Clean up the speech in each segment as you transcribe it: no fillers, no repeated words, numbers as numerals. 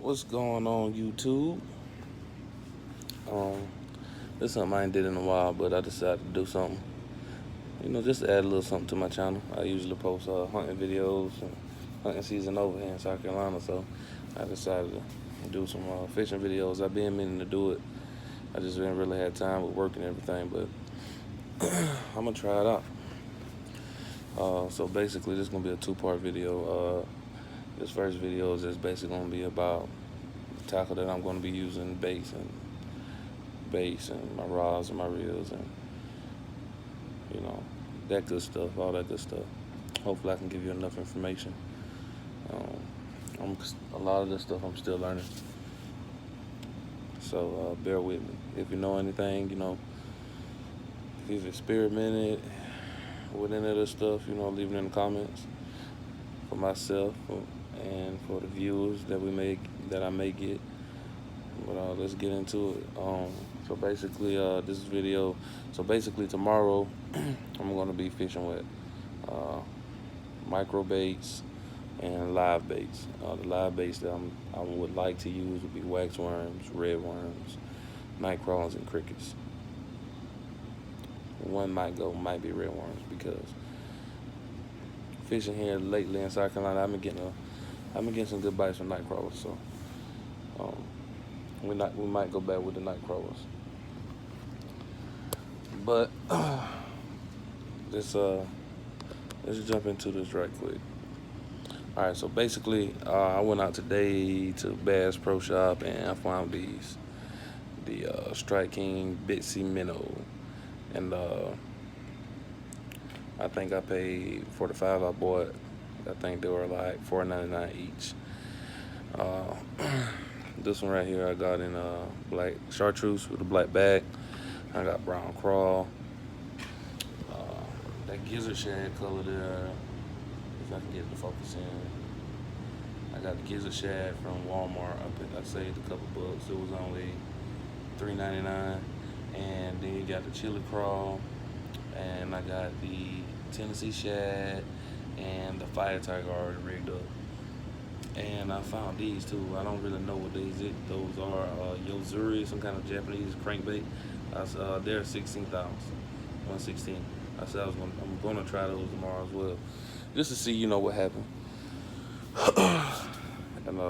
What's going on, YouTube? Um, this is something I ain't did in a while, but I decided to do something. Just to add a little something to my channel. I usually post hunting videos, and hunting season over here in South Carolina, so I decided to do some fishing videos. I've been meaning to do it. I just didn't really have time with work and everything, but I'm gonna try it out. So basically, this is gonna be a two-part video. This first video is just basically gonna be about the tackle that I'm gonna be using, baits and my rods and my reels and that good stuff, all that good stuff. Hopefully I can give you enough information. A lot of this stuff I'm still learning, so bear with me. If you know anything, if you've experimented with any of this stuff, leave it in the comments for myself and for the viewers that I may get. But let's get into it. So basically, this video. So basically, tomorrow I'm gonna be fishing with micro baits and live baits. The live baits that I would like to use would be wax worms, red worms, night crawlers, and crickets. One might be red worms because fishing here lately in South Carolina, I've been getting some good bites from night crawlers. So we might go back with the night crawlers. But let's jump into this right quick. All right, so basically, I went out today to Bass Pro Shop and I found the Strike King Bitsy Minnow, and I think I paid for the 5 I bought. I think they were like $4.99 each. This one right here I got in black chartreuse with a black bag. I got brown crawl. That gizzard shad color there, if I can get it to focus in. I got the gizzard shad from Walmart. I saved a couple bucks. It was only $3.99. And then you got the chili crawl, and I got the Tennessee shad and the fire tiger already rigged up. And I found these too. I don't really know what those are. Yozuri, some kind of Japanese crankbait. They're 16,000, 116. I said I'm gonna try those tomorrow as well, just to see what happened. And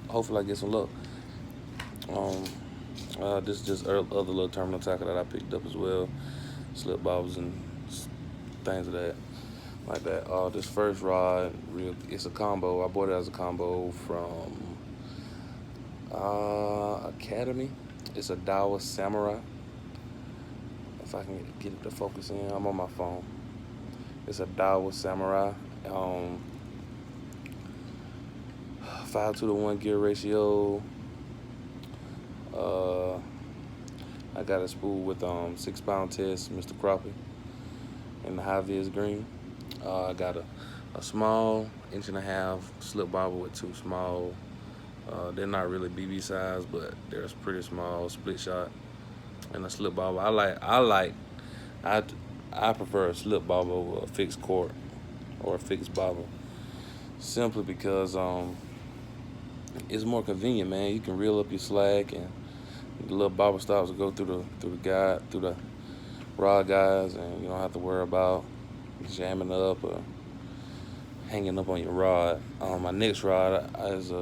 hopefully I get some luck. This is just other little terminal tackle that I picked up as well, slip bobs and things of that. Like that. This first rod, it's a combo. I bought it as a combo from Academy. It's a Daiwa Samurai. If I can get it to focus in, I'm on my phone. It's a Daiwa Samurai. 5:1 gear ratio. I got a spool with 6-pound test, Mr. Crappie, in the high vis green. I got a small 1.5 inch slip bobber with 2 small. They're not really BB size, but they're pretty small split shot, and a slip bobber. I prefer a slip bobber over a fixed cord or a fixed bobber, simply because it's more convenient, man. You can reel up your slack, and the little bobber stops will go through the rod guys, and you don't have to worry about jamming up or hanging up on your rod. My next rod is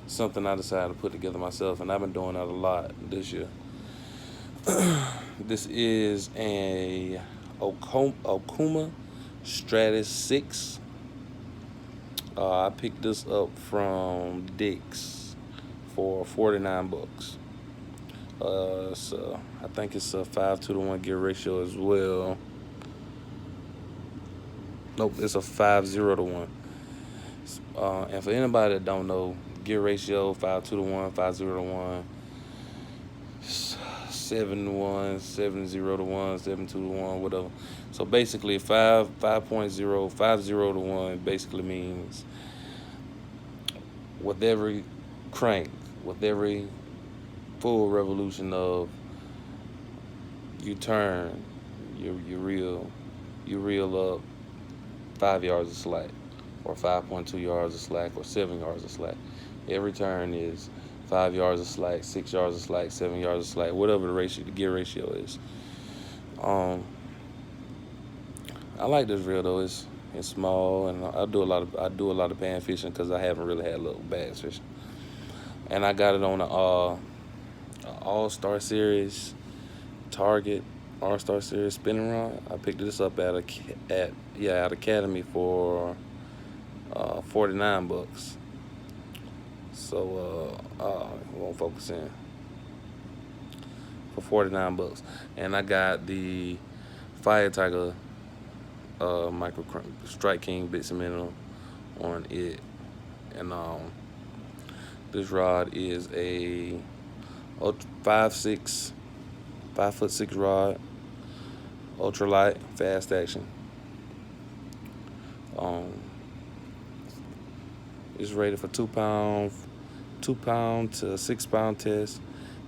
something I decided to put together myself, and I've been doing that a lot this year. This is a Okuma Stratus 6. I picked this up from Dick's for 49 bucks. So I think it's a 5:1 gear ratio as well. Nope, it's a 5:0 and for anybody that don't know, gear ratio 5:1, 5:0, 7:1, 7:0, 7:2, whatever. So basically 5.0, 5:0 basically means with every crank, with every full revolution of you turn, you reel up 5 yards of slack, or 5.2 yards of slack, or 7 yards of slack. Every turn is 5 yards of slack, 6 yards of slack, 7 yards of slack, whatever the gear ratio is. I like this reel though. It's small, and I do a lot of pan fishing because I haven't really had little bass fishing. And I got it on a All-Star Series Target All-Star Series spinning rod. I picked this up at Academy for $49. So it won't focus in. For $49, and I got the Fire Tiger micro Strike King bits and minnow on it, and this rod is a 5'6" rod, ultralight, fast action. It's rated for 2 pound to 6 pound test,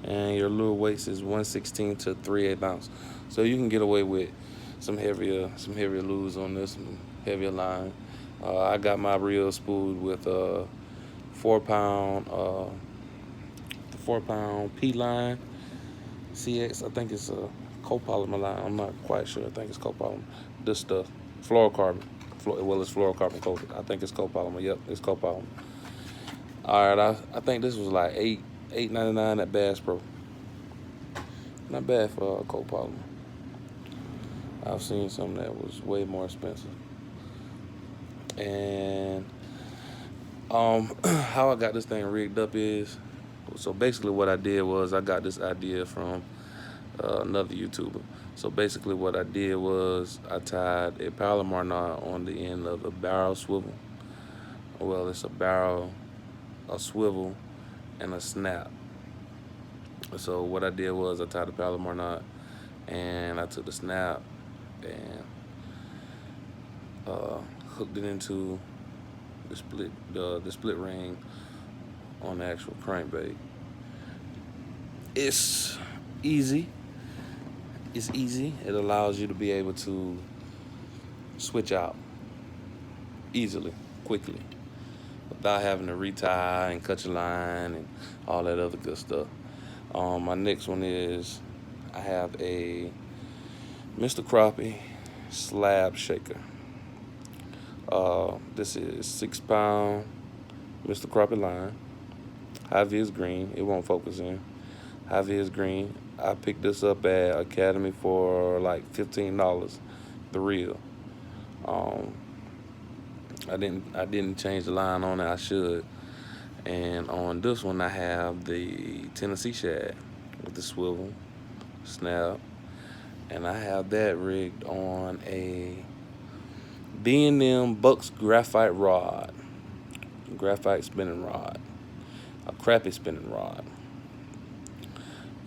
and your lure weights is 1/16 to 3/8 ounce. So you can get away with some heavier lures on this, some heavier line. I got my reel spooled with 4 pound the 4 pound P line CX. I think it's a copolymer line. I'm not quite sure. I think it's copolymer. This stuff, fluorocarbon. Well, it's fluorocarbon coated. I think it's copolymer. Yep, it's copolymer. All right, I think this was like $8.99 at Bass Pro. Not bad for a copolymer. I've seen some that was way more expensive. And how I got this thing rigged up is, so basically what I did was I got this idea from another YouTuber. So basically what I did was I tied a Palomar knot on the end of a barrel swivel. Well, it's a barrel, a swivel, and a snap. So what I did was I tied the Palomar knot, and I took the snap and hooked it into the split ring on the actual crankbait. It's easy. It allows you to be able to switch out easily, quickly, without having to retie and cut your line and all that other good stuff. My next one is I have a Mr. Crappie slab shaker. This is 6 pound Mr. Crappie line. High vis green. It won't focus in. High vis green. I picked this up at Academy for like $15. The reel. I didn't change the line on it. I should. And on this one, I have the Tennessee shad with the swivel, snap, and I have that rigged on a B&M Bucks graphite rod, graphite spinning rod, a crappie spinning rod,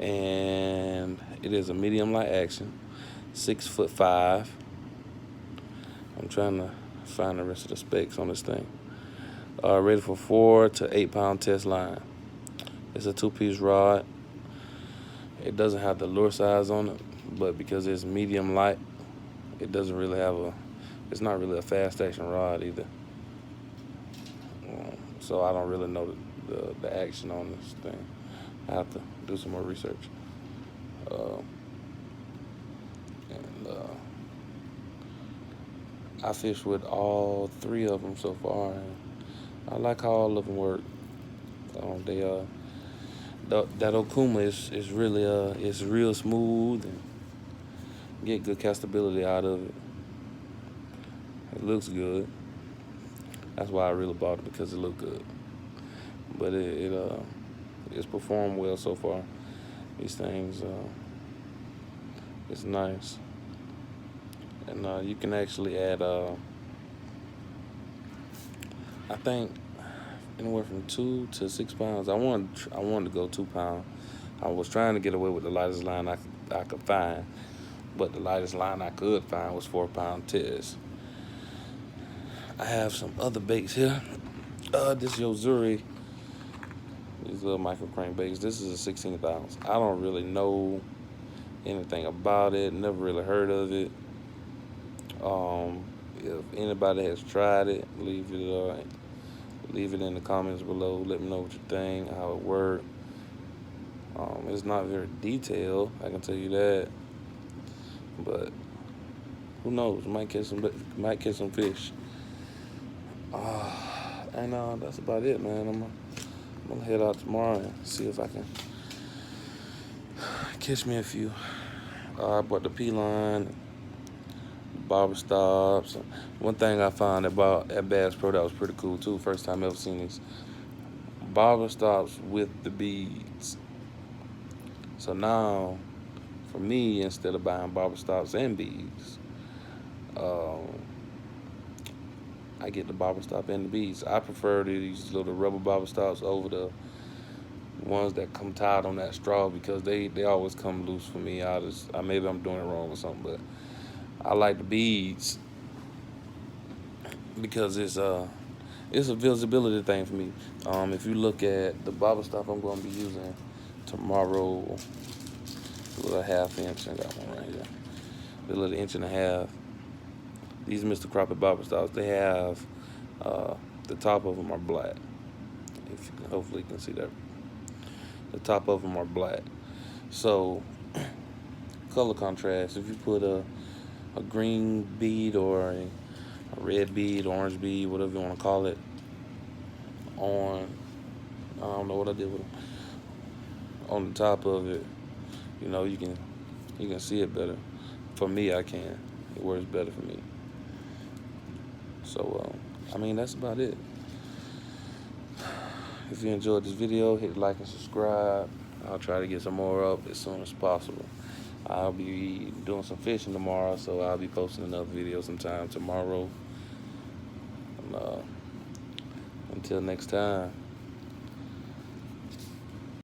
and it is a medium light action, 6'5". I'm trying to find the rest of the specs on this thing. Ready for 4 to 8 pound test line. It's a 2-piece rod. It doesn't have the lure size on it, but because it's medium light, it doesn't really have it's not really a fast action rod either. So I don't really know the action on this thing. I have to do some more research. I fished with all 3 of them so far, and I like how all of them work. That Okuma is really it's real smooth, and get good castability out of it. It looks good. That's why I really bought it, because it looked good. But it's performed well so far. These things, it's nice, and you can actually add I think anywhere from 2 to 6 pounds. I wanted to go 2 pound. I was trying to get away with the lightest line I could find, but the lightest line I could find was 4 pound test. I have some other baits here. This Yozuri, these little micro crankbaits. This is a 16th ounce. I don't really know anything about it. Never really heard of it. If anybody has tried it, leave it in the comments below. Let me know what you think, how it worked. It's not very detailed, I can tell you that. But who knows? Might catch some fish. And that's about it, man. I'm gonna head out tomorrow and see if I can catch me a few. I bought the P-line, barber stops. One thing I found at Bass Pro that was pretty cool too. First time I ever seen these barber stops with the beads. So now, for me, instead of buying barber stops and beads, I get the barber stop and the beads. I prefer these little rubber barber stops over the ones that come tied on that straw because they always come loose for me. Maybe I'm doing it wrong or something, but I like the beads because it's a visibility thing for me. If you look at the barber stop I'm going to be using tomorrow, a little 1/2 inch. I got one right here. A little 1.5 inch. These Mr. Crappie barber stops, they have the top of them are black. If you can, hopefully you can see that. The top of them are black. So color contrast. If you put a green bead or a red bead, orange bead, whatever you want to call it, on, I don't know what I did with them, on the top of it, you can see it better. For me, I can. It works better for me. So, that's about it. If you enjoyed this video, hit like and subscribe. I'll try to get some more up as soon as possible. I'll be doing some fishing tomorrow, so I'll be posting another video sometime tomorrow. And, until next time.